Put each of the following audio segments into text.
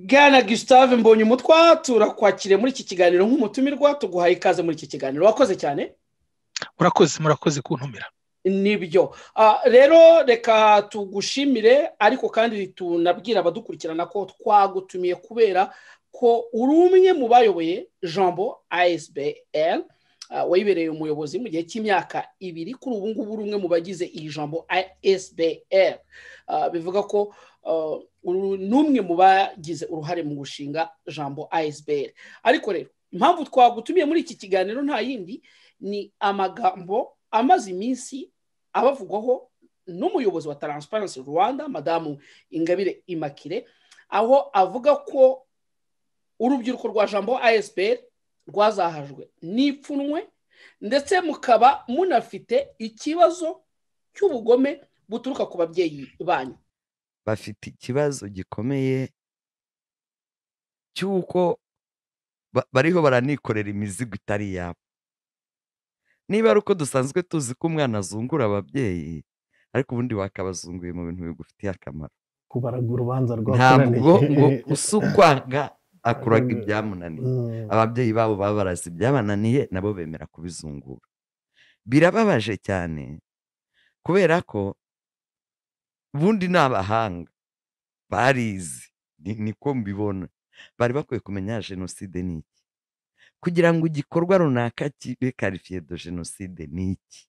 Bwana Gustave Mbonyumutwa turakwakire muri iki kiganiro nk'umutumirwa tuguhaye ikaze muri iki kiganiro. Wakoze cyane. Murakoze kuntumira. Nibyo. Rero reka tugushimire ariko kandi tunabwira abadukurikirana ko twagutumiye kubera ko uri umwe mu bayoboye Jambo asbl wayibereye umuyobozi mu gihe cy'imyaka 2 kuri ubu ngubu uri umwe mu bagize iyi Jambo asbl. Bivuga ko numwe mu bagize uruhare mu gushinga Jambo asbl. Ariko rero impamvu twagutumiye muri iki kiganiro nta yindi ni amagambo amaze iminsi abavugwaho n'umuyobozi wa Transparency Rwanda Madam Ingabire Immacule, aho avuga ko urubyiruko rwa Jambo asbl rwazahajwe n'ipfunwe ndetse mukaba munafite ikibazo cy'ubugome buturuka ku babyeyi banyu. Bafite ikibazo gikomeye cy'uko bariho baranikorera imizigo itari yabo. Niba ari uko dusanzwe tuzi ko umwana azungura ababyeyi, ariko ubundi wakabazunguye mu bintu bigufitiye akamaro. Kubaraga urubanza ntabwo ngo usukwanga akuraga ibyamunaniye. Ababyeyi babo babarazi ibyabananiye nabo bemera kubizungura. Birababaje cyane kubera ko bundi n'abahanga barizi, niko mbibona, bari bakwiye kumenya jenoside ni iki, kugira ngo igikorwa runaka kibe karifiye de jenoside ni iki.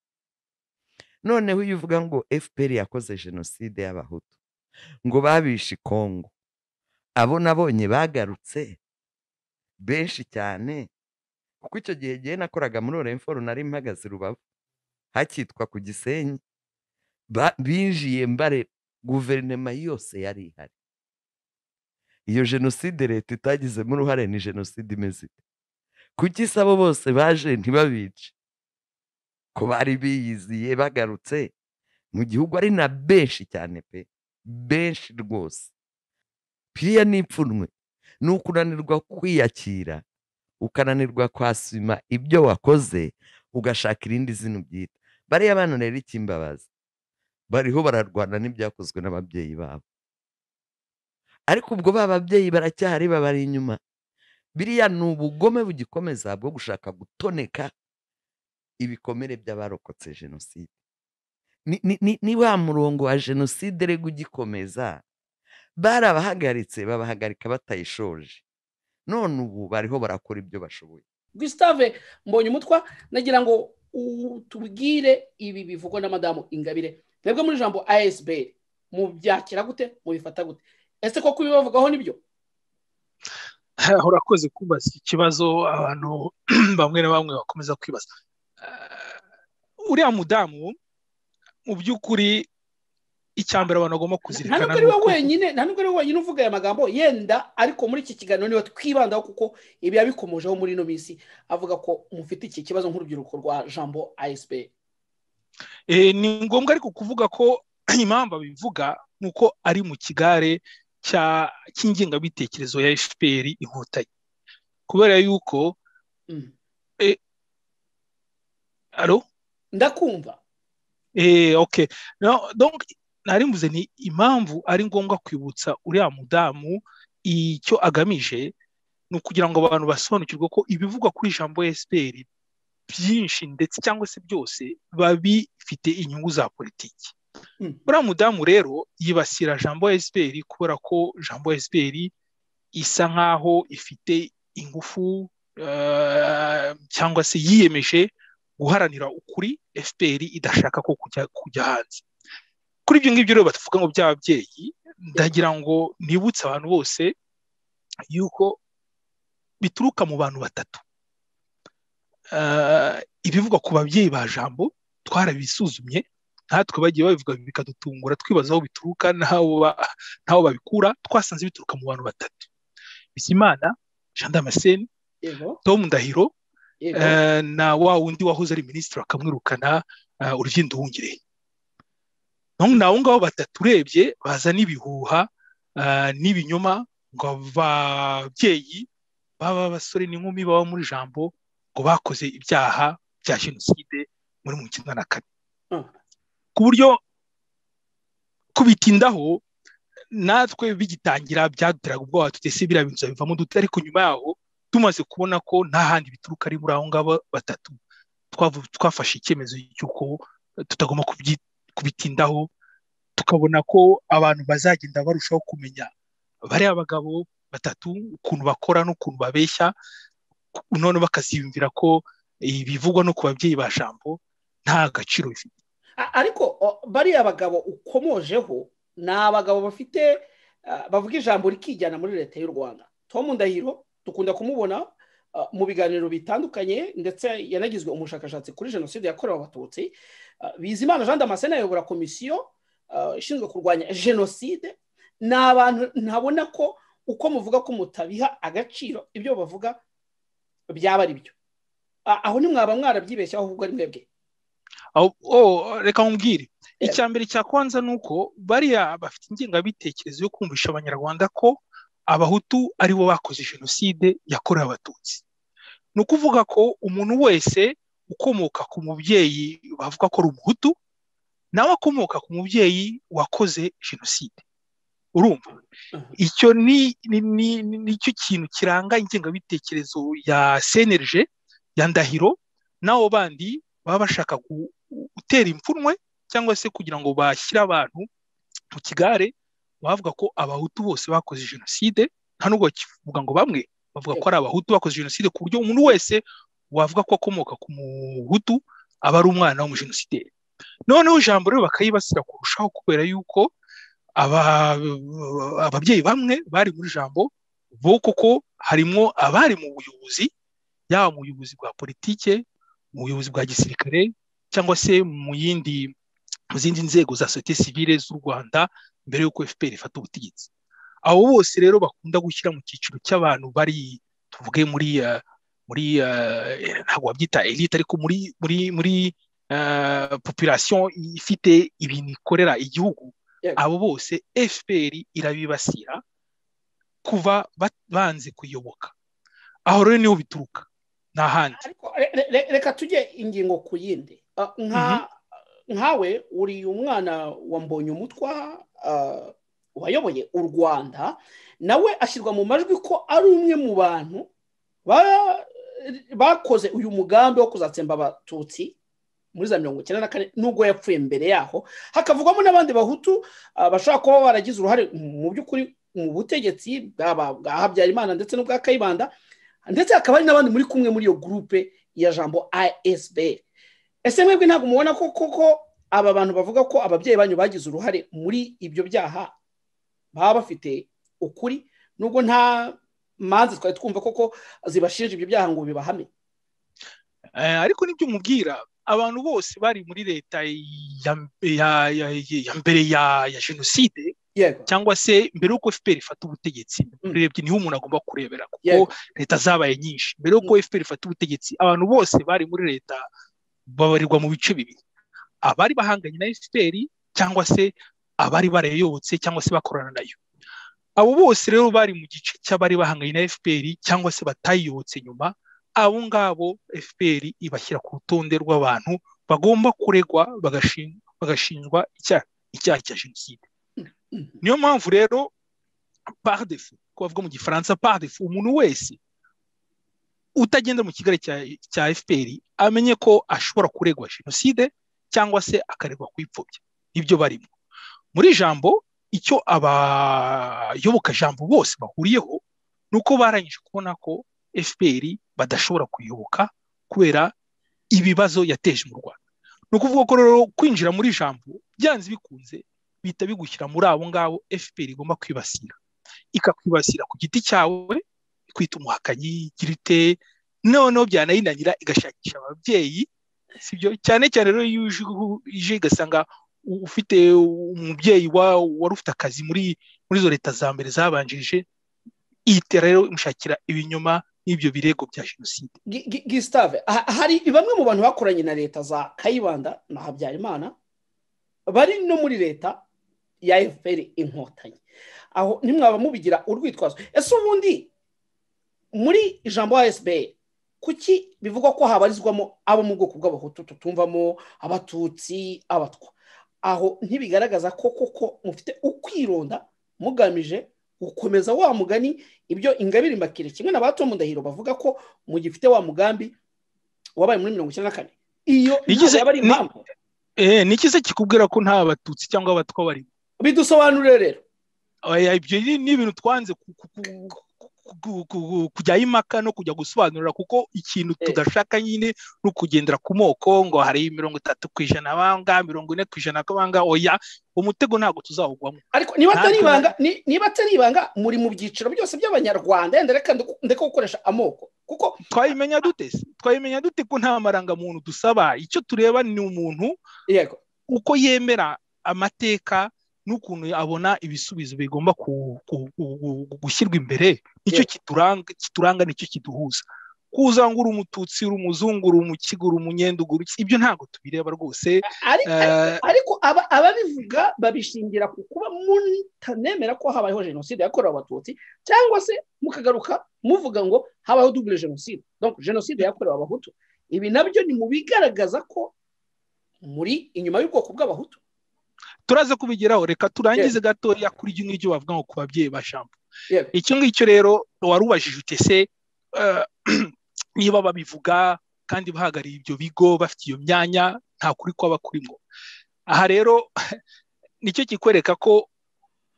Noneho iyo uvuga ngo FPR yakoze jenoside y'abahutu, ngo babishe Kongo, abo nabonye bagarutse benshi cyane, kuko icyo gihe nakoraga muri Orenforo nari mpagaze Rubavu hakitwa ku Gisenyi, binjiye mbare guverinoma yose yari ihari. Iyo jenoside leta itagizemo uruhare ni jenoside imeze ite? Kuki sabo bose baje ntibabice? Ko bari biyiziye bagarutse mu gihugu ari na benshi cyane pe, benshi rwose. Piriya n'ipfunwe ni ukunanirwa kwiyakira, ukananirwa kwasima ibyo wakoze, ugashaka irindi zina ubyita. Bariya bana rero ikimbabaza, bariho bararwana n'ibyakozwe n'ababyeyi babo, ariko ubwo bababyeyi baracyahari, babari inyuma. Biriya ni ubugome bugikomeza bwo gushaka gutoneka ibikomere by'abarokotse jenoside. Ni wa murongo wa jenoside rego ugikomeza. Barabahagaritse, babahagarika batayishoje, none ubu bariho barakora ibyo bashoboye. Gustave Mbonyumutwa, nagira ngo tubwire ibi bivugwa na Madam Ingabire. Mwebwe muri Jambo asbl mu byakira gute, mu bifata gute? Ese koko bibavugaho nibyo? Urakoze kubaza ikibazo abantu bamwe na bamwe bakomeza kwibaza. Uriya mudamu mu by'ukuri icyambere abantu bagomba kuzirikana, ntabwo ari wenyine uvuga aya magambo yenda, ariko muri iki kiganiro niyo twibandaho kuko ibi yabikomojeho muri ino minsi, avuga ko mufite iki kibazo nk'urubyiruko rwa Jambo asbl. Ni ngombwa ariko kuvuga ko impamvu abivuga nuko ari mu kigare cy'ingengabitekerezo ya FPR inkotanyi, kubera yuko alo ndakumva. Okay, no, donc narimbuze ni impamvu ari ngombwa kwibutsa uriya mudamu icyo agamije, ni ukugira ngo abantu basobanukirwe ko ibivugwa kuri Jambo asbl byinshi ndetse cyangwa se byose babifite inyungu za politiki. Uriya mudamu rero yibasira Jambo asbl kubera ko Jambo asbl isa nkaho ifite ingufu cyangwa se yiyemeje guharanira ukuri FPR idashaka ko kujya hanze. Kuri ibyo ngibyo rero batuvuga ngo by'ababyeyi, ndagira ngo nibutse abantu bose yuko bituruka mu bantu batatu. Ibivugwa ku babyeyi ba Jambo twarabisuzumye, natwe bagiye babivuga bikadutungura twibaza aho bituruka naho babikura. Twasanze bituruka mu bantu batatu: Bizimana Jean Damascene, Tom Ndahiro, na wa wundi wahoze ari minisitiri akamwirukana Uruvyindo. Naho ngabo batatu urebye baza n'ibihuha n'ibinyoma ngo ababyeyi baba basore n'inkumi baba muri Jambo ngo bakoze ibyaha bya jenoside muri 1994. Ku buryo kubitindaho natwe bigitangira byaduteraga ubwoba tutese biriya bintu bivamo dute, ariko nyuma yaho tumaze kubona ko nta handi bituruka ari muri aho ngabo batatu, twafashe icyemezo cy'uko tutagomba kubitindaho, tukabona ko abantu bazagenda barushaho kumenya bariya abagabo batatu ukuntu bakora n'ukuntu babeshya, none bakaziyumvira ko ibivugwa no ku babyeyi ba Jambo nta gaciro bifite. Ariko bariya abagabo ukomojeho ni abagabo bafite bavuga ijambo rikijyana muri leta y'u Rwanda. Tom Ndahiro dukunda kumubona mu biganiro bitandukanye, ndetse yanagizwe umushakashatsi kuri jenoside yakorewe abatutsi. Bizimana Jean Damascene ayobora komisiyo ishinzwe kurwanya jenoside. Ni abantu ntabona ko uko muvuga ko mutabiha agaciro ibyo bavuga byaba ari byo. Aho nimwaba mwarabyibeshyaho ahubwo ari mwebwe. Reka nkubwire, icya mbere cya kwanza nuko bariya bafite ingengabitekerezo yo kumvisha abanyarwanda ko abahutu aribo bakoze jenoside yakorewe abatutsi. Ni ukuvuga ko umuntu wese ukomoka ku mubyeyi bavuga ko ari umuhutu nawe akomoka ku mubyeyi wakoze jenoside. Urumva, icyo nicyo kintu kiranga ingengabitekerezo ya CNRG ya Ndahiro nabo bandi baba bashaka gutera ipfunwe cyangwa se kugira ngo bashyire abantu mu kigare, bavuga ko abahutu bose bakoze jenoside. Nta nubwo bakivuga ngo bamwe bavuga ko ari abahutu bakoze jenoside, ku buryo umuntu wese wavuga ko akomoka ku muhutu aba ari umwana w'umujenosideri. Noneho ijambo rero bakayibasira kurushaho kubera yuko ababyeyi bamwe bari muri Jambo bo koko harimo abari mu buyobozi, yaba mu buyobozi bwa politike, mu buyobozi bwa gisirikare, cyangwa se mu zindi nzego za société civile z'u Rwanda mbere y'uko FPR ifata ubutegetsi. Abo bose rero bakunda gushyira mu cyiciro cy'abantu bari tuvuge muri ntabwo babyita elite, ariko muri population ifite ibintu ikorera igihugu. Abo bose FPR irabibasira kuva banze kuyoboka. Aho rero niho bituruka, nta handi. Reka tujye ingingo ku yindi. Nkawe uri umwana wa Mbonyumutwa wayoboye u Rwanda, nawe ashyirwa mu majwi ko ari umwe mu bantu bakoze uyu mugambi wo kuzatsemba abatutsi muri za 1994, nubwo yapfuye mbere yaho. Hakavugwamo n'abandi bahutu bashobora kuba baragize uruhare mu by'ukuri mu butegetsi bwa Habyarimana ndetse n'ubwa Kayibanda, ndetse hakaba hari n'abandi muri kumwe muri iyo groupe ya Jambo asbl. Ese mwebwe ntabwo mubona ko koko aba bantu bavuga ko ababyeyi banyu bagize uruhare muri ibyo byaha baba bafite ukuri, nubwo nta manzi twari twumva koko zibashinja ibyo byaha ngo bibahame? Ariko nibyo mubwira, abantu bose bari muri leta ya mbere ya jenoside, cyangwa se mbere y'uko FPR ifata ubutegetsi, urebye niho umuntu agomba kurebera, kuko leta zabaye nyinshi. Mbere y'uko FPR ifata ubutegetsi, abantu bose bari muri leta babarirwa mu bice bibiri: abari bahanganye na FPR cyangwa se abari barayobotse cyangwa se bakorana nayo. Abo bose rero bari mu gice cy'abari bahanganye na FPR cyangwa se batayobotse nyuma. Abo ngabo FPR ibashyira ku rutonde rw'abantu bagomba kuregwa bagashinjwa icyaha cya jenoside. Niyo mpamvu rero par défaut, ko bavuga mu gifaransa par défaut, umuntu wese utagenda mu kigare cya FPR amenye ko ashobora kuregwa jenoside cyangwa se akaregwa kwipfobya. Ibyo barimo muri Jambo, icyo abayoboka Jambo bose bahuriyeho nuko barangije kubona ko FPR badashobora kuyoboka kubera ibibazo yateje mu Rwanda. No kuvuga ko rero kwinjira muri Jambo byanze bikunze bita bigushyira muri abo ngabo FPR igomba kwibasira, ikakwibasira ku giti cyawe, kwita umuhakanyi, girite, noneho byanayinanira igashakisha ababyeyi, sibyo? Cyane cyane rero ije igasanga ufite umubyeyi wari ufite akazi muri zo leta za mbere zabanjije, ihita rero imushakira ibinyoma n'ibyo birego bya jenoside. Gustave, hari bamwe mu bantu bakoranye na leta za Kayibanda na Habyarimana bari no muri leta ya FPR inkotanyi. Aho nimwaba mubigira urwitwazo. Ese ubundi muri Jambo asbl kuki bivugwa ko habarizwamo abo mu bwoko bw'abahutu tutumvamo abatutsi, abatwa? Aho ntibigaragaza ko koko mufite ukwironda mugamije gukomeza wa mugani ibyo Ingabire Immacule kimwe na bato mu ndahiro bavuga ko mu gifite wa mugambi wabaye muri 1994 iyo yaba ari impamvu nikize kikubwira ko nta batutsi cyangwa abatwa bari bidusobanurire rero ibyo ni ibintu twanze kujya impaka no kujya gusobanurira kuko ikintu tudashaka nyine no kugendera ku moko ngo hari 30% banga 40% banga oya umutego ntago tuzawugwamo ariko niba atari ibanga muri mu byiciro byose by'abanyarwanda ndeka gukoresha amoko kuko twayimenya dute ko nta maranga muntu dusaba icyo tureba ni umuntu yego uko yemera amateka n'ukuntu abona ibisubizo bigomba gushyirwa imbere nicyo kituranga nicyo kiduhuza kuzangura umututsi urumuzungura umukigura umunyenduguru ibyo ntago tubireba rwose ariko ababivuga babishingira ku kuba mutanemera ko habayeho jenoside yakorewe abatutsi cyangwa se mukagaruka muvuga ngo habayeho double jenoside donc jenoside yakorewe abahutu ibi nabyo ni mu bigaragaza ko muri inyuma y'ubwoko bw'abahutu turaza kubigeraho reka turangize gatoya kuri ibyo ngibyo bavuga ngo ku babyeyi ba Jambo icyo ngicyo rero warubajije utese niba babivuga kandi bahagariye ibyo bigo bafite iyo myanya nta kuri kwaba kurimo aha rero nicyo kikwereka ko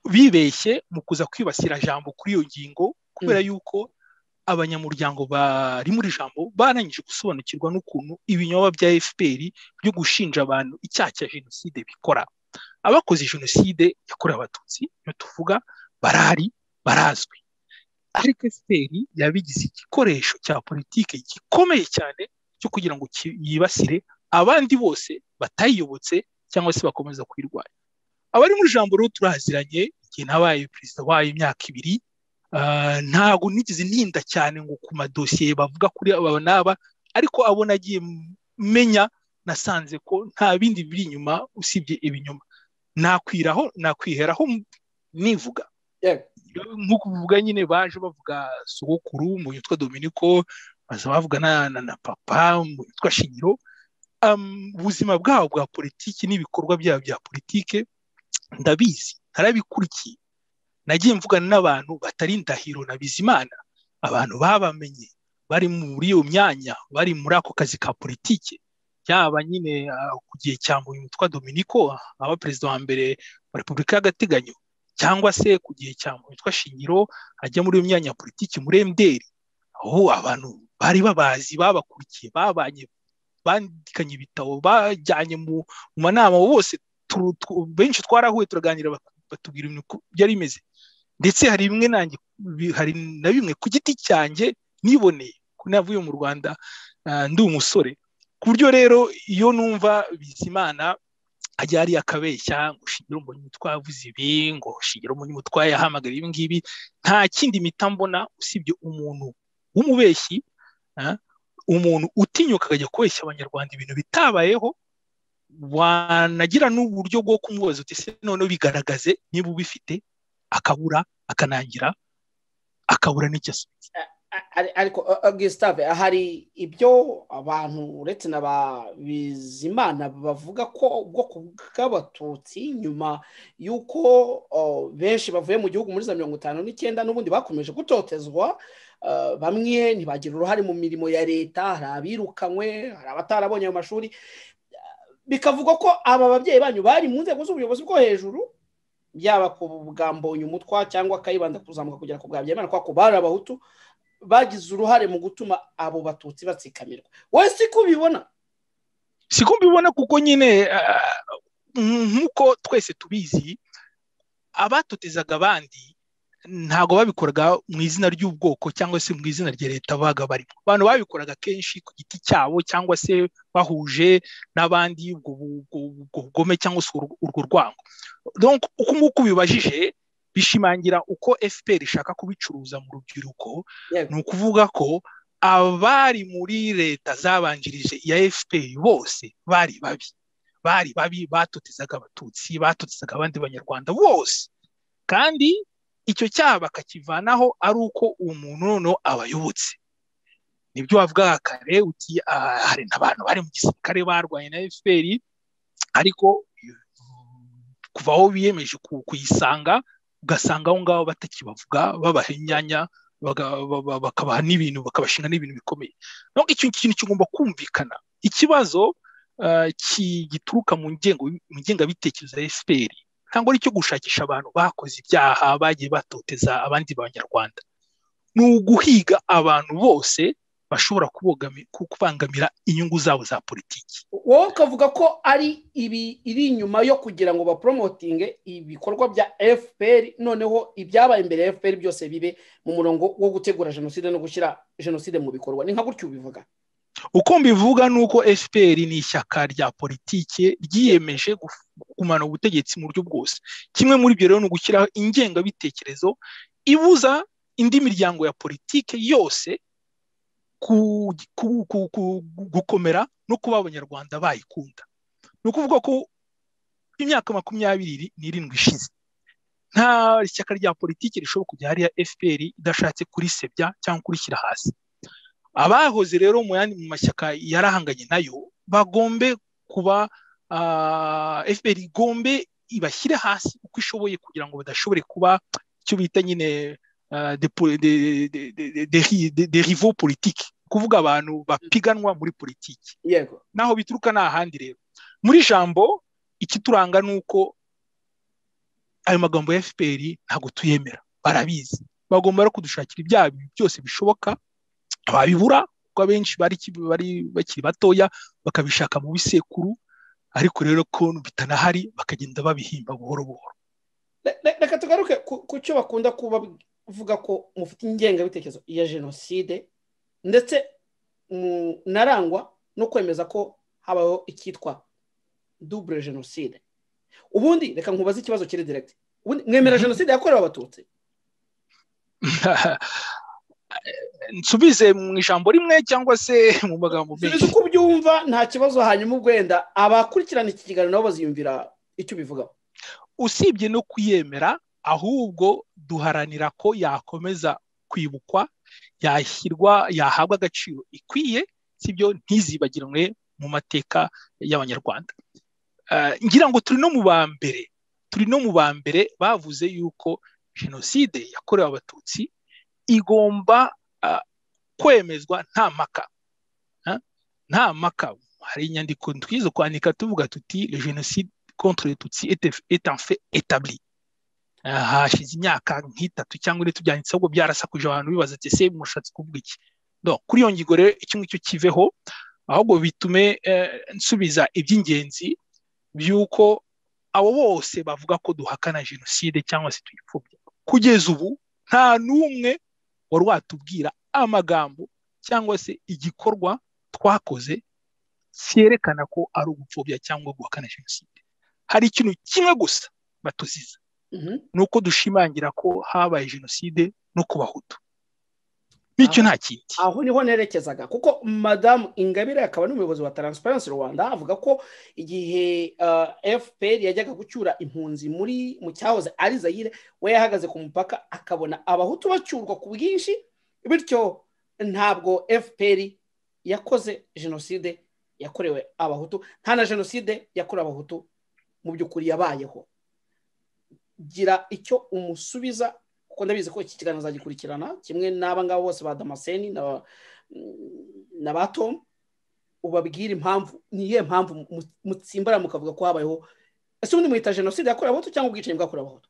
bibeshye mu kuza kwibasira Jambo kuri iyo ngingo kubera yuko abanyamuryango bari muri Jambo barangije gusobanukirwa n'ukuntu ibinyoma bya FPR byo gushinja abantu icyaha cya jenoside bikora abakoze jenoside yakorewe abatutsi iyo tuvuga barazwi ariko FPR yabigize igikoresho cya politike gikomeye cyane cyo kugira ngo yibasire abandi bose batayiyobotse cyangwa se bakomeza kwirwanya abari muri Jambo rero turaziranye igihe nabaye perezida wayo imyaka 2 ntago nigize ninda cyane ngo ku madosiye bavuga kuri aba naba ariko abo nagiye menya nasanze ko nta bindi biri inyuma usibye ibinyoma nakwiheraho nivuga nk'uko uvuga nyine baje bavuga sogokuru mu yitwa Dominico baza bavuga na papa mu yitwa Shingiro ubuzima bwabo bwa politiki n'ibikorwa byabo bya politike ndabizi narabikurikiye nagiye mvugana n'abantu batari ndahiro na Bizimana abantu babamenye bari muri iyo myanya bari muri ako kazi ka politike yaba nyine ku gihe cya Mbonyumutwa Dominico aba perezida wa mbere wa Repubulika y'agateganyo cyangwa se ku gihe cya Mbonyumutwa Shingiro ajya muri iyo myanya ya politiki muri MDR aho abantu bari babazi babakurikiye babanye bandikanye ibitabo bajyanye mu manama bose benshi twarahuye turaganira batubwira ibintu byari bimeze ndetse hari bimwe nanjye hari na bimwe ku giti cyanjye niboneye ko navuye mu Rwanda ndi umusore ku buryo rero iyo numva Bizimana ajya ari akabeshya ngo Shingiro Mbonyumutwa yavuze ibi ngo Shingiro Mbonyumutwa yahamagara ibi ngibi nta kindi mita mbona usibye umuntu w'umubeshyi umuntu utinyuka akajya kubeshya abanyarwanda ibintu bitabayeho wanagira n'uburyo bwo kumubaza uti se none bigaragaze niba ubifite akabura akanangira akabura n'icyo asubiza ariko Gustave hari ibyo abantu uretse na Bizimana bavuga ko ubwoko bw'abatutsi nyuma yuko benshi bavuye mu gihugu muri za 59 n'ubundi bakomeje gutotezwa bamwe ntibagira uruhare mu mirimo ya leta hari abirukanywe hari abatarabonye mu mashuri bikavuga ko aba babyeyi banyu bari mu nzego z'ubuyobozi bwo hejuru byaba ku bwa Mbonyumutwa cyangwa Kayibanda kuzamuka kugera ku bwa Byemana kwa ko bari abahutu bagize uruhare mu gutuma abo batutsi batsikamirwa wowe siko mbibona kuko nyine nk'uko twese tubizi abatotezaga abandi ntago babikoraga mu izina ry'ubwoko cyangwa se mu izina rya leta baga bari abantu babikoraga kenshi ku giti cyabo cyangwa se bahuje n'abandi ubugome cyangwa se urwo rwango donc uko nguko bibajije bishimangira uko FPR ishaka kubicuruza mu rubyiruko ni ukuvuga ko abari muri leta zabanjirije ya FPR bose bari babi batotezaga abatutsi batotezaga abandi banyarwanda bose kandi icyo cyaha bakakivanaho ari uko umuntu noneho abayobotse nibyo wavuga kare uti hari n'abantu bari mu gisirikare barwanye na FPR ariko kuva aho biyemeje kuyisanga ugasanga aho ngaho batakibavuga babaha imyanya bakabaha n'ibintu bakabashinga n'ibintu bikomeye. No, icyo kintu kigomba kumvikana. Ikibazo gituruka mu ngengabitekerezo ya FPR ntabwo ari cyo gushakisha abantu bakoze ibyaha bagiye batoteza abandi banyarwanda, ni uguhiga abantu bose bashobora kubangamira inyungu zabo za politiki. Wowe ukavuga ko ari iri inyuma yo kugira ngo bapromotinge ibikorwa bya FPR, noneho ibyabaye imbere ya FPR byose bibe mu murongo wo gutegura jenoside no gushyira jenoside mu bikorwa. Ni nka gutyo ubivuga? Uko mbivuga ni uko FPR ni ishyaka rya politiki ryiyemeje kumana ubutegetsi mu buryo bwose. Kimwe muri byo rero ni ugushyiraho ingengabitekerezo ibuza indi miryango ya politiki yose gukomera no kuba abanyarwanda bayikunda. Ni ukuvuga ko imyaka 27 ishize nta ishyaka rya politiki rishobora kujya hariya FPR idashatse kurisebya cyangwa kurishyira hasi. Abahoze rero mu mashyaka yarahanganye nayo bagombe kuba FPR igombe ibashyire hasi uko ishoboye kugira ngo badashobore kuba icyo bita nyine des rivaux politiques, kuvuga abantu bapiganwa muri politiki. Yego. Naho bituruka n'ahandi rero. Muri Jambo ikituranga nuko ayo magambo ya FPR ntago tuyemera, barabizi. Bagomba rero kudushakira ibyaha byose bishoboka, babibura kuko abenshi bari bakiri batoya bakabishaka mu bisekuru, ariko rero ko bitanahari bakagenda babihimba buhoro buhoro. Reka tugaruke ku cyo bakunda kuba uvuga ko mufite ingengabitekerezo ya jenoside, ndetse narangwa no kwemeza ko habaho icyitwa double jenoside. Ubundi reka nkubaze ikibazo kiri direct. Ubundi mwemera jenoside yakorewe abatutsi? Nsubize mu ijambo rimwe cyangwa se mu magambo menshi? Subiza uko ubyumva nta kibazo, hanyuma ubwenda abakurikirana iki kiganiro nabo baziyumvira icyo bivugaho. Usibye no kuyemera, ahubwo duharanira ko yakomeza kwibukwa, yahabwa agaciro ikwiye, sibyo ntizibagiranwe mu mateka y'abanyarwanda. Ngira ngo turi no mu bambere bavuze yuko jenoside yakorewe abatutsi igomba kwemezwa nta maka. Hari inyandiko twize kwandika tuvuga tuti le génocide contre les Tutsis est en fait établi. Hashize imyaka nk'itatu cyangwa ine tubyanditse, ahubwo byarasakuje abantu bibaza ati ese mushatse kuvuga iki? Kuri iyo ngingo rero icyo ngicyo kiveho, ahubwo bitume nsubiza iby'ingenzi by'uko abo bose bavuga ko duhakana jenoside cyangwa se tuyipfobya. Kugeza ubu nta n'umwe wari watubwira amagambo cyangwa se igikorwa twakoze cyerekana ko ari ugupfobya cyangwa guhakana jenoside. Hari ikintu kimwe gusa batuziza, nuko dushimangira ko habaye jenoside no ku Bahutu. Bityo nta kindi. Aho niho nerekezaga, kuko Madam Ingabire akaba n'umuyobozi wa Transparency Rwanda avuga ko igihe FPR yajyaga gucyura impunzi mu cyahoze ari Zaire, we yahagaze ku mupaka akabona Abahutu bacyurwa ku bwinshi, bityo ntabwo FPR yakoze jenoside yakorewe Abahutu, nta na jenoside yakorewe Abahutu mu by'ukuri yabayeho. Gira icyo umusubiza, kuko ndabizi ko iki kiganiro azagikurikirana kimwe n'aba ngabo bose ba Damascene na Batom, ubabwira impamvu, niye mpamvu mutsimbara mukavuga ko habayeho. Ese ubundi muhita jenoside yakorewe Abahutu cyangwa ubwicanyi bwakorewe Abahutu?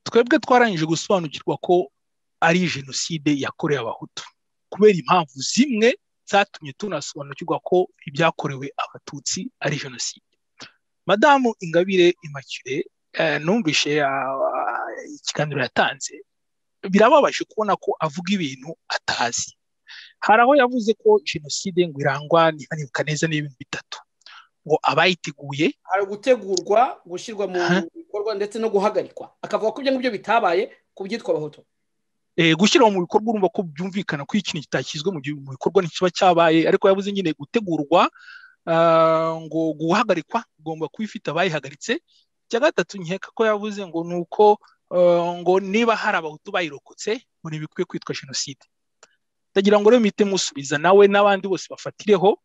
Twebwe twarangije gusobanukirwa ko ari jenoside yakorewe Abahutu kubera impamvu zimwe zatumye tunasobanukirwa ko ibyakorewe Abatutsi ari jenoside. Madam Ingabire Immacule numvishe ikiganiro yatanze, birababaje kubona ko avuga ibintu atazi. Hari aho yavuze ko jenoside ngo irangwa niba neza n'ibintu bitatu, ngo abayiteguye, hari gutegurwa, gushyirwa mu bikorwa ndetse no guhagarikwa. Akavuga ko ibyo ngibyo bitabaye ku byitwa Abahutu. Gushyira mu bikorwa urumva ko byumvikana ko ikintu kitashyizwe mu bikorwa ntikiba cyabaye, ariko yavuze nyine gutegurwa, ngo guhagarikwa ugomba kuba ifite abayihagaritse. Cya gatatu nkeka ko yavuze ngo nuko ngo niba hari Abahutu bayirokotse ngo ntibikwiye kwitwa jenoside. Ndagira ngo rero mpite musubiza nawe n'abandi bose bafatireho.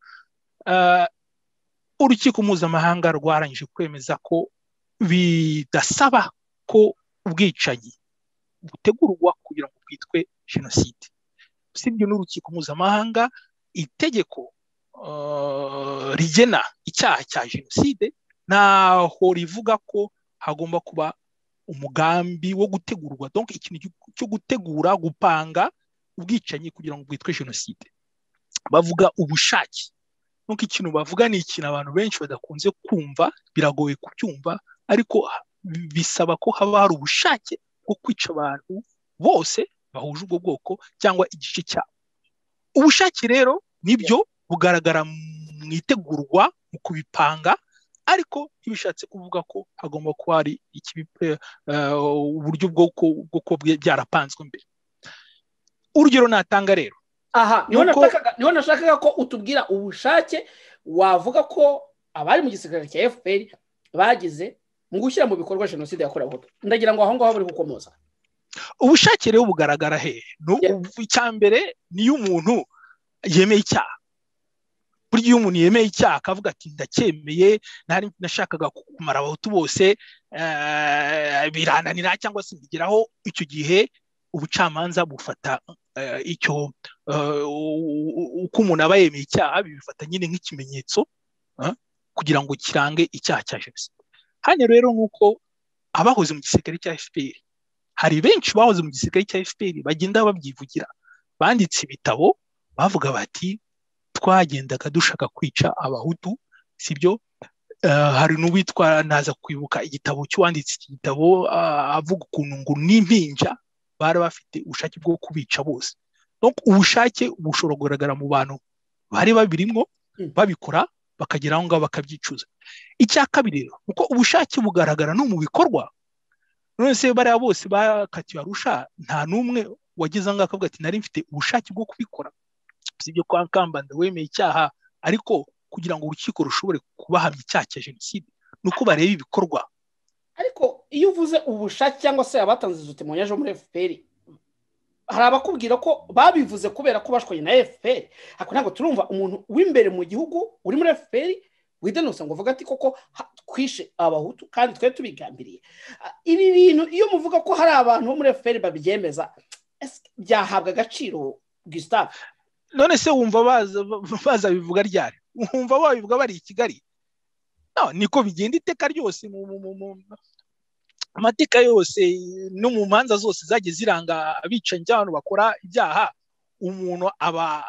Urukiko mpuzamahanga rwarangije kwemeza ko bidasaba ko ubwicanyi butegurwa kugira ngo bwitwe jenoside. Usibye n'urukiko mpuzamahanga, itegeko rigena icyaha cya jenoside naho rivuga ko hagomba kuba umugambi wo gutegurwa, donc ikintu cyo gutegura, gupanga ubwicanyi kugira ngo bwitwe jenoside. Bavuga ubushake, donc ikintu bavuga ni ikintu abantu benshi badakunze kumva, biragoye kucyumva, ariko bisaba ko haba hari ubushake bwo kwica abantu bose bahuje ubwo bwoko cyangwa igice cyabo. Ubushake rero nibyo bugaragara mu itegurwa, mu kubipanga, ariko ntibishatse kuvuga ko hagomba kuba hari uburyo bwo byarapanzwe mbere. Urugero natanga rero, niho nashakaga ko utubwira ubushake wavuga ko abari mu gisirikare cya FPR bagize mu gushyira mu bikorwa jenoside yakorewe Abahutu. Ndagira ngo aho ngaho buri gukomoza. Ubushake rero bugaragara he? Icya mbere niyo umuntu yemeye icyaha. Burya iyo umuntu yemeye icyaha akavuga ati ndacyemeye, nashakaga kumara Abahutu bose, birananira cyangwa se bigeraho, icyo gihe ubucamanza bufata icyo uko umuntu aba yemeye icyaha, bibifata nyine nk'ikimenyetso kugira ngo kirange icyaha cya jenoside. Hano rero nk'uko abahoze mu gisirikare cya FPR, hari benshi bahoze mu gisirikare cya FPR bagenda babyivugira, banditse ibitabo bavuga bati twagendaga dushaka kwica Abahutu, sibyo? Hari n'uwitwa, naza kwibuka igitabo cy'uwanditse iki gitabo, avuga ukuntu ngo n'impinja bari bafite ubushake bwo kubica bose. Donc ubushake bushobora kugaragara mu bantu bari babirimo, babikora bakagera aho ngaho bakabyicuza. Icya kabiri rero, uko ubushake bugaragara no mu bikorwa. None se bariya bose bakatiwe Arusha, nta n'umwe wageze aho akavuga ati nari mfite ubushake bwo kubikora. Sibyo kwa Kambanda wemeye icyaha, ariko kugira ngo urukiko rushobore kubahamya icyaha cya jenoside nuko bareba ibikorwa. Ariko iyo uvuze ubushake cyangwa se abatanze izo témoignage muri FPR, hari abakubwira ko babivuze kubera ko bashwanye na FPR. Ariko ntabwo turumva umuntu w'imbere mu gihugu uri muri FPR widenusa ngo uvuga ati koko twishe Abahutu kandi twe tubigambiriye. Ibi bintu iyo muvuga ko hari abantu bo muri FPR babyemeza, byahabwa agaciro Gustave? None se wumva baza bivuga ryari? Wumva babivuga bari i Kigali? No, niko bigenda iteka ryose, amateka yose no mu manza zose zagiye ziranga abicanyi cy'abantu bakora ibyaha. Umuntu aba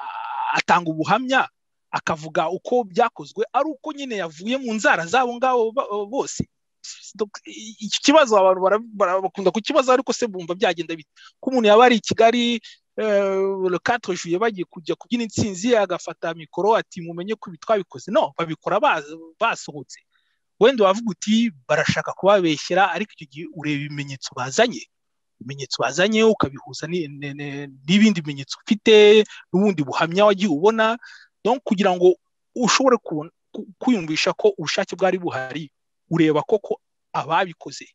atanga ubuhamya akavuga uko byakozwe, ari uko nyine yavuye mu nzara zabo ngabo bose. Iki kibazo abantu bakunda kukibaza, ariko se bumva byagenda bite ko umuntu yaba ari i Kigali le 4 juillet bagiye kujya kubyina intsinzi, agafata mikoro ati mumenye ko bitwabikoze? No, babikora basohotse. Wenda wavuga uti barashaka kubabeshyera, ariko icyo gihe ureba ibimenyetso bazanye ukabihuza n'ibindi bimenyetso ufite n'ubundi buhamya wagiye ubona. Donc kugira ngo ushobore kwiyumvisha ko ubushake bwari buhari, ureba koko ababikoze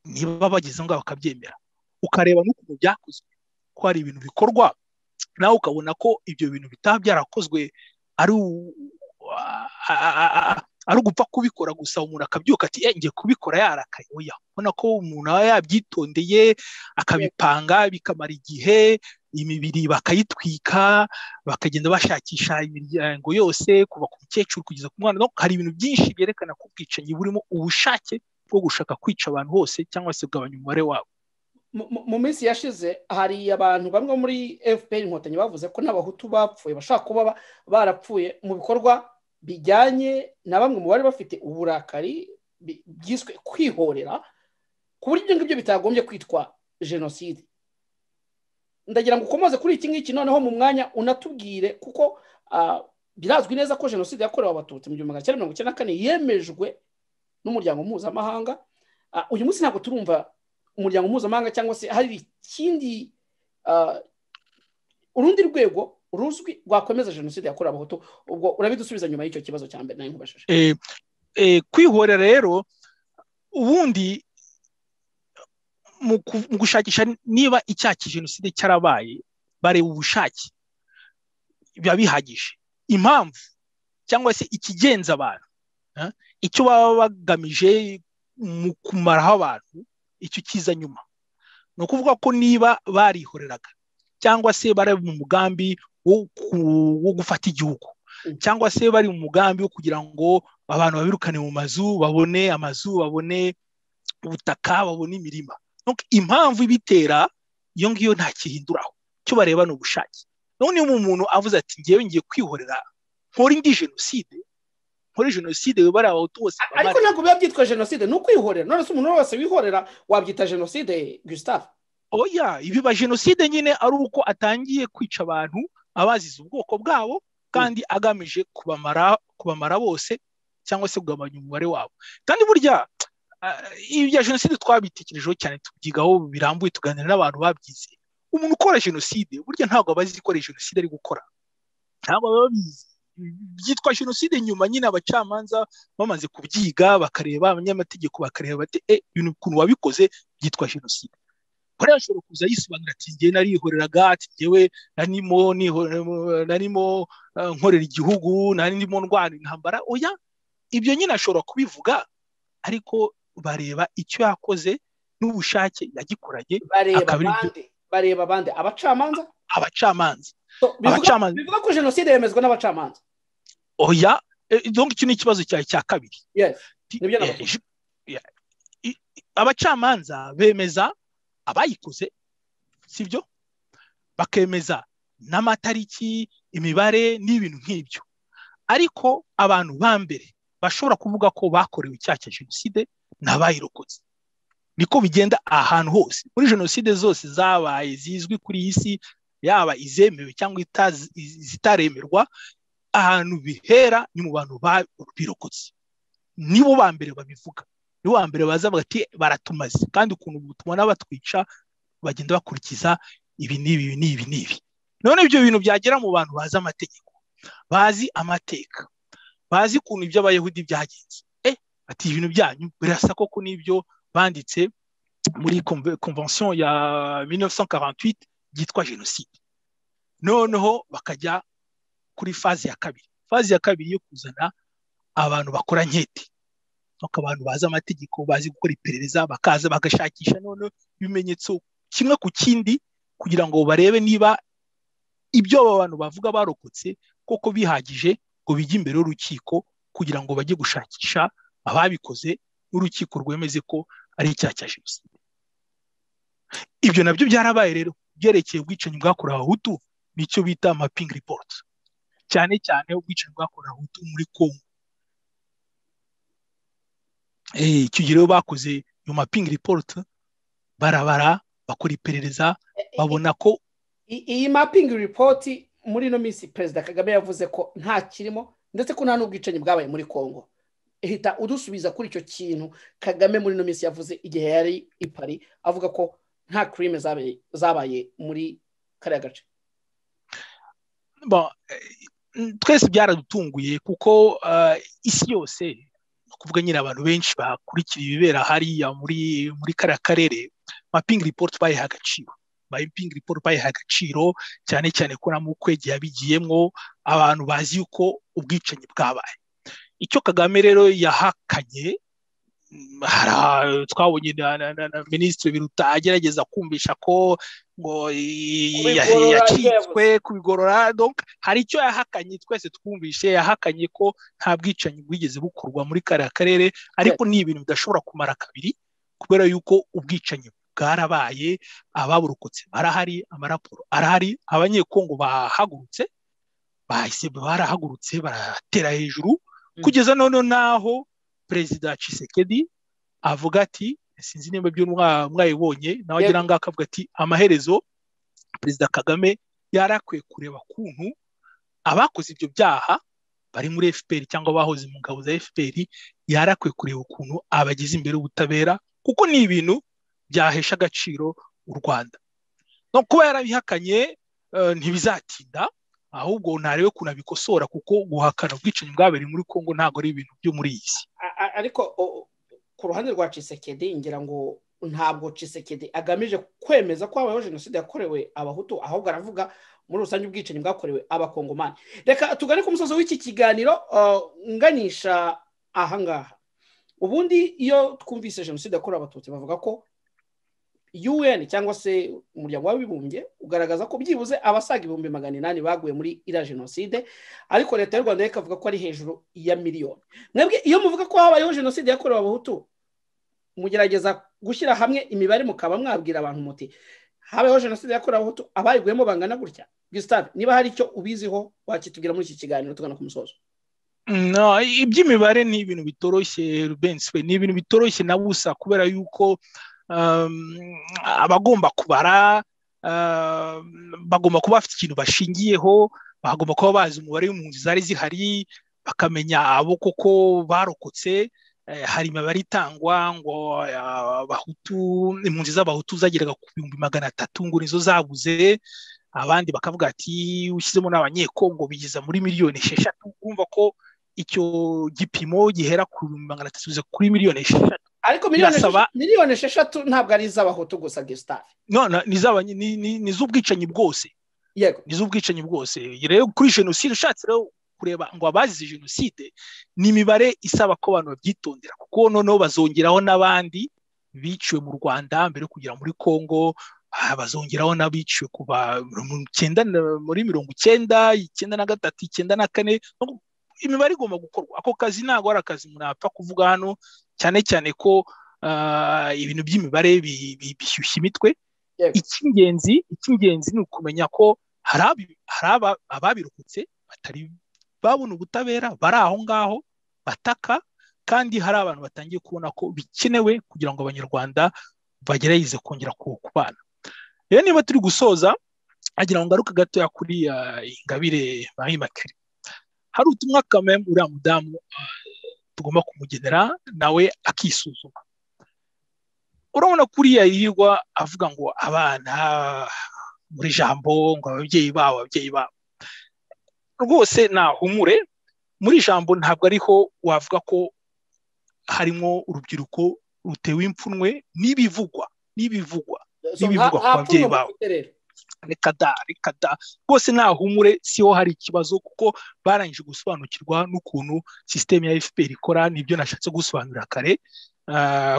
niba bageze ngaho bakabyemera, ukareba n'ukuntu byakozwe, ko hari ibintu bikorwa nawe ukabona ko ibyo bintu bitaba byarakozwe ari ugupfa kubikora gusa, umuntu akabyuka ati ngiye kubikora yarakaye. Oya, ubona ko umuntu aba yabyitondeye akabipanga, bikamara igihe, imibiri bakayitwika, bakagenda bashakisha imiryango yose kuva ku mukecuru kugeza ku mwana. Hari ibintu byinshi byerekana ko ubwicanyi burimo ubushake bwo gushaka kwica abantu bose cyangwa se kugabanya umubare wabo. Mu minsi yashize hari abantu bamwe muri FPR inkotanyi bavuze ko n'Abahutu bapfuye bashaka kuba barapfuye mu bikorwa bijyanye na bamwe mu bari bafite uburakari byiswe kwihorera, ku buryo ngibyo bitagombye kwitwa jenoside. Ndagira ngo ukomoze kuri iki ngiki noneho mu mwanya unatubwire, kuko birazwi neza ko jenoside yakorewe Abatutsi mu 1994 yemejwe n'umuryango mpuzamahanga. Uyu munsi ntabwo turumva umuryango mpuzamahanga cyangwa se hari ikindi urundi rwego ruzwi rwakomeza jenoside yakorewe Abahutu. Ubwo urabidusubiza nyuma y'icyo kibazo cya mbere nayo nkubashije. Kwihorera rero ubundi mu gushakisha niba icyaha cya jenoside cyarabaye, bareba ubushake biba bihagije. Impamvu cyangwa se ikigenza abantu, icyo baba bagamije mu kumaraho abantu icyo kiza nyuma. Ni ukuvuga ko niba barihoreraga cyangwa se bari mu mugambi wo gufata igihugu cyangwa se bari mu mugambi wo kugira ngo abantu babirukane mu mazu, babone amazu, babone ubutaka, babone imirima. Impamvu ibitera iyo ngiyo nta kihinduraho, cyo bareba ni ubushake. None iyo umuntu avuze ati ngewe ngiye kwihorera nkora indi jenoside, nkora jenoside bari abahutu bose, ariko ntabwo biba byitwa jenoside, ni ukwihorera. None se umuntu wese wihorera wabyita jenoside, Gustave? Oya, ibiba jenoside nyine ari uko atangiye kwica abantu abazize ubwoko bwabo kandi agamije kubamara bose cyangwa se kugabanya umubare wabo. Kandi burya ibya jenoside twabitekerejeho cyane, tubyigaho birambuye, tuganira n'abantu babyize. Umuntu ukora jenoside burya ntabwo abazi ko ari jenoside ari gukora, ntabwo baba babizi. Byitwa jenoside nyuma nyine abacamanza bamaze kubyiga bakareba, abanyamategeko bakareba bati ibintu ukuntu wabikoze byitwa jenoside. Korea ashobora kuza yisobanura ati ngiye narihoreraga, ati ngewe narimo nkorera igihugu, narimo ndwana intambara. Oya, ibyo nyine ashobora kubivuga, ariko bareba icyo yakoze n'ubushake yagikoranye. Bareba bande? Abacamanza. Bivuga ko jenoside yemezwa n'abacamanza. Oya, donc icyo ni ikibazo cya kabiri. Abacamanza bemeza abayikoze, sibyo, bakemeza n'amatariki, imibare n'ibintu nk'ibyo. Ariko abantu ba mbere bashobora kuvuga ko bakorewe icyaha cya jenoside n'abayirokotse. Niko bigenda ahantu hose muri jenoside zose zabaye zizwi kuri iyi si, yaba izemewe cyangwa zitaremerwa. Ahantu bihera ni mu bantu birokotse, nibo ba mbere babivuga, nibo ba mbere baza bati baratumaze, kandi ukuntu tubona batwica bagenda bakurikiza ibi n'ibi. None ibyo bintu byagera mu bantu bazi amategeko, bazi amateka, bazi ukuntu iby'abayahudi byagenze, ati ibintu byanyu birasa koko n'ibyo banditse muri convention ya 1948 byitwa jenoside. Noneho bakajya kuri fazi ya kabiri yo kuzana abantu bakora nkete, abantu bazi amategeko, bazi gukora iperereza, bakaza bagashakisha none ibimenyetso kimwe ku kindi kugira ngo barebe niba ibyo aba bantu bavuga barokotse koko bihagije ngo bijye imbere y'urukiko kugira ngo bajye gushakisha ababikoze, n'urukiko rwemeze ko ari icyaha cya jenoside. Ibyo nabyo byarabaye rero byerekeye ubwicanyi bwakorewe abahutu, nicyo bita mapping report, cyane cyane ubwicanyi bwakorewe abahutu muri Kongo. Icyo gihe rero bakoze iyo mapping report, barabara, bakora iperereza, babona ko iyi mapping report muri no minsi Perezida Kagame yavuze ko nta kirimo, ndetse ko nta n'ubwicanyi bwabaye muri Kongo. Hita udusubiza kuri icyo kintu Kagame muri no minsi yavuze igihe yari i Paris, avuga ko nta crime zabaye muri kariya gace. Twese byaradutunguye kuko isi yose, kuvuga nyine abantu benshi bakurikira ibibera hariya muri kariya karere, mapping report bayiha agaciro, cyane cyane ko namukwege yabigiyemo, abantu bazi yuko ubwicanyi bwabaye. Icyo Kagame rero yahakanye, twabonye na Minisitiri Biruta agerageza kumvisha ko ngo yacitswe kubigorora. Donc hari icyo yahakanye, twese twumvishe yahakanye ko nta bwicanyi bwigeze bukorwa muri kariya karere, ariko ni ibintu bidashobora kumara kabiri, kubera yuko ubwicanyi bwarabaye, ababurokotse barahari, amaraporo arahari, abanyekongo barahagurutse baratera hejuru, kugeza none naho Perezida Tshisekedi avuga ati, sinzi nimba byo mwayibonye, nawe agira ngo akavuga ati amaherezo Perezida Kagame yarakwiye kureba kuntu abakoze ibyo byaha bari muri FPR cyangwa bahoze mu ngabo za FPR, yarakwiye kureba ukuntu abagize imbere ubutabera, kuko ni ibintu byahesha agaciro u Rwanda. No kuba yarabihakanye ntibizatinda, ahubwo ntarebe kunabikosora, kuko guhakana ubwicanyi bwabereye muri Kongo ntabwo ari ibintu byo muri iyi si. Ariko ku ruhande rwa Tshisekedi ngira ngo ntabwo Tshisekedi agamije kwemeza ko habayeho jenoside yakorewe abahutu, ahubwo aravuga muri rusange ubwicanyi bwakorewe abakongomani. Reka tugane ku musozo w'iki kiganiro nganisha ahangaha. Ubundi iyo twumvise jenoside yakorewe abatutsi bavuga ko UN cyangwa se umuryango w'abibumbye ugaragaza ko byibuze abasaga 800 baguye muri ira genocide, ariko leta y'u Rwanda ikavuga ko ari hejuru ya miliyoni. Mwebwe iyo muvuga ko habayeho genocide yakorewe abahutu, mugerageza gushyira hamwe imibare mukaba mwabwira abantu muti habayeho genocide yakorewe abahutu, abayiguyemo bangana gutya. Gustave, niba hari icyo ubiziho wakitubwira muri iki kiganiro tugana ku musozo. No, iby'imibare ni ibintu bitoroshye Rubenswe, ni ibintu bitoroshye na busa, kubera yuko abagomba kubara bagomba kuba bafite ikintu bashingiyeho, bagomba kuba bazi umubare w'impunzi zari zihari, bakamenya abo koko barokotse. Hari imibare itangwa ngo abahutu, impunzi z'abahutu zageraga ku 300,000 ngo nizo zabuze, abandi bakavuga ati ushyizemo n'abanyekongo bigeza muri 6,000,000. Urumva ko icyo gipimo gihera ku 300,000 kuri 6,000,000. Ariko 6,000,000 ntabwo ari iz'abahutu gusa Gustave. No, ni z'ubwicanyi bwose. Yego, ni z'ubwicanyi bwose. Rero kuri genocide ushatse rero kureba ngo abazize genocide ni imibare isaba ko abantu babyitondera, kuko noneho bazongeraho n'abandi biciwe mu Rwanda mbere kugira muri Kongo, bazongeraho n'abiciwe kuva muri 1993, 1994. Imibare igomba gukorwa. Ako kazi ntabwo ari akazi umuntu apfa kuvuga hano, cyane cyane ko ibintu by'imibare bishyushya imitwe. Icy'ingenzi ni ukumenya ko hari ababirokotse batari babona ubutabera, bari aho ngaho bataka, kandi hari abantu batangiye kubona ko bikenewe kugira ngo abanyarwanda bagerageze kongera kubana. Rero niba turi gusoza, agira ngo ngaruka gatoya kuri Ingabire Immacule. Hari ubutumwa kamwe uriya mudamu tugomba kumugenera nawe akisuzuma. Urabona kuriya yirirwa avuga ngo abana muri Jambo, ngo ababyeyi babo. Rwose nahumure, muri Jambo ntabwo ariho wavuga ko harimo urubyiruko rutewe ipfunwe n'ibivugwa ku babyeyi babo. Reka da rwose nahumure, siho hari ikibazo, kuko barangije gusobanukirwa n'ukuntu system ya FPR ikora. Nibyo nashatse gusobanurira kare,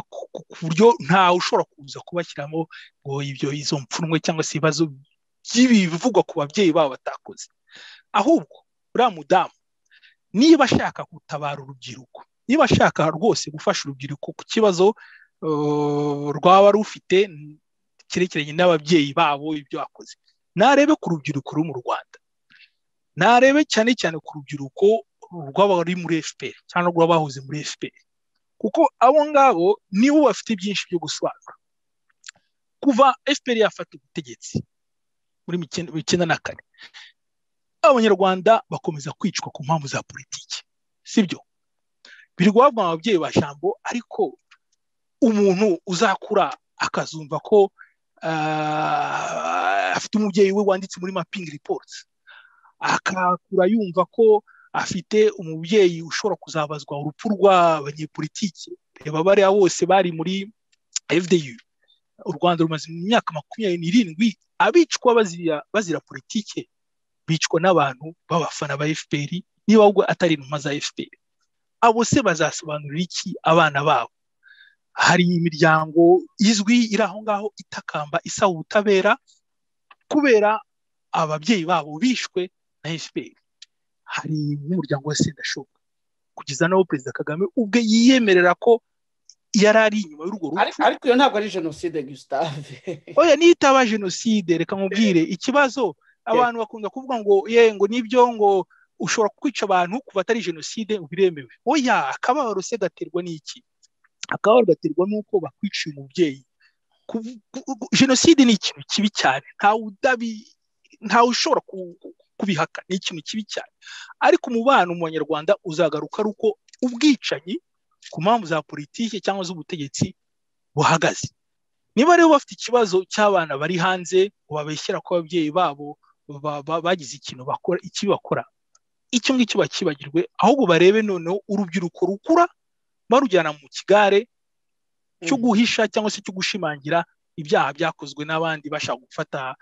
ku buryo ntawe ushobora kuza kubashyiramo ngo izo mpfunwe cyangwa se ibibazo by'ibivugwa ku babyeyi babo batakoze. Ahubwo uriya mudamu niba ashaka gutabara urubyiruko, niba ashaka rwose gufasha urubyiruko ku kibazo rwaba rufite cyerekeranye n'ababyeyi babo ibyo akoze, narebe ku rubyiruko ruri mu Rwanda, narebe cyane cyane ku rubyiruko rw'abari muri FPR cyangwa rw'abahoze muri FPR, kuko abo ngabo nibo bafite byinshi byo gusobanura. Kuva FPR yafata ubutegetsi muri 1994, abanyarwanda bakomeza kwicwa ku mpamvu za politiki, sibyo? Birirwa bavuga ababyeyi ba Jambo, ariko umuntu uzakura akazumva ko afite umubyeyi we wanditse muri mapping reports, akakura yumva ko afite umubyeyi ushobora kuzabazwa urupfu rw'abanyepolitiki. Reba bariya bose bari muri FDU. U Rwanda rumaze mu myaka 27 abicwa bazira politiki, bicwa n'abantu b'abafana ba FPR, niba ahubwo atari intumwa za FPR. Abo se bazasobanurira iki abana babo? Hari imiryango izwi iri aho ngaho itakamba isaba ubutabera kubera ababyeyi babo bishwe na FPR. Hari n'umuryango wa Sendashoka, kugeza naho Perezida Kagame ubwe yiyemerera ko yari ari inyuma y'urwo rupfu. Ariko iyo ntabwo ari genocide Gustave. Oya, nitaba genocide, reka nkubwire ikibazo. Abantu bakunda kuvuga ngo ngo nibyo, ngo ushobora kwica abantu kuva atari genocide ubiremewe. Oya, akababaro se gaterwa n'iki? Akababaro gaterwa n'uko bakwiciye umubyeyi. Genocide ni ikintu kibi cyane, ntawe ushobora kubihaka, ni ikintu kibi cyane. Ariko umubano mu Banyarwanda uzagaruka ari uko ubwicanyi ku mpamvu za politiki cyangwa z'ubutegetsi buhagaze. Niba rero bafite ikibazo cy'abana bari hanze ngo babeshyira ko ababyeyi babo bagize ikintu bakora, iki bakora, icyo ngicyo bakibagirwe, ahubwo barebe noneho urubyiruko rukura barujyana mu kigare cyo guhisha cyangwa se cyo gushimangira ibyaha byakozwe n'abandi bashaka gufata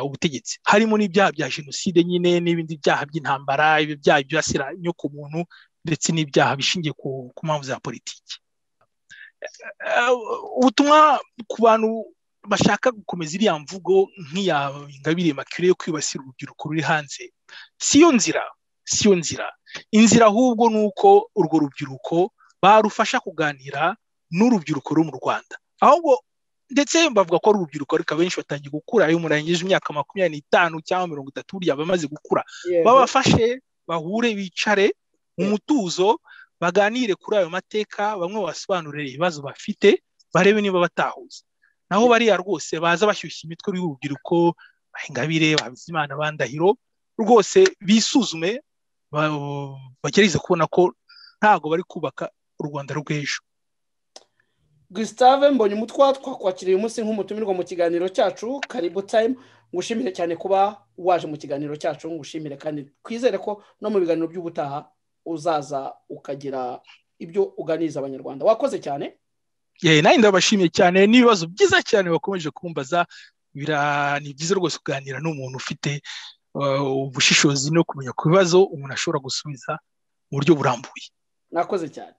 ubutegetsi. Harimo n'ibyaha bya genocide nyine, n'ibindi byaha by'intambara, ibyaha byasira inyoko muntu, ndetse n'ibyaha bishingiye ku mpamvu za politiki. Ubutumwa ku bantu bashaka gukomeza iriya mvugo nk'iya Ingabire Immacule yo kwibasira urubyiruko ruri hanze. Siyo nzira. Inzira ahubwo nuko urwo rubyiruko barufasha kuganira n'urubyiruko rwo mu Rwanda. Ahubwo ndetse bavuga ko ari urubyiruko ariko abenshi batangiye gukura, iyo murengeje imyaka 25 cyangwa 30 burya bamaze gukura. Babafashe bahure bicare mu mutuzo baganire kuri ayo mateka, bamwe basobanurire ibibazo bafite, barebe niba batahuza. Naho bariya rwose baza bashyushya imitwe y'urubyiruko, Ingabire, Babizimana, Bandahiro, rwose bisuzume bagerageze kubona ko ntago bari kubaka u Rwanda rw'ejo. Gustave Mbonyumutwa, twakwakiriye umunsi nk'umutumirwa mu kiganiro cyacu Karibu Time. Ngushimire cyane kuba waje mu kiganiro cyacu, ngushimire kandi kwizere ko no mu biganiro by'ubutaha uzaza ukagira ibyo uganiza abanyarwanda. Wakoze cyane. Nawe ndabashimiye cyane, n'ibibazo byiza cyane bakomeje kumbaza. Ni byiza rwose kuganira n'umuntu ufite ubushishozi no kumenya ku bibazo umuntu ashobora gusubiza mu buryo burambuye. Nakoze cyane.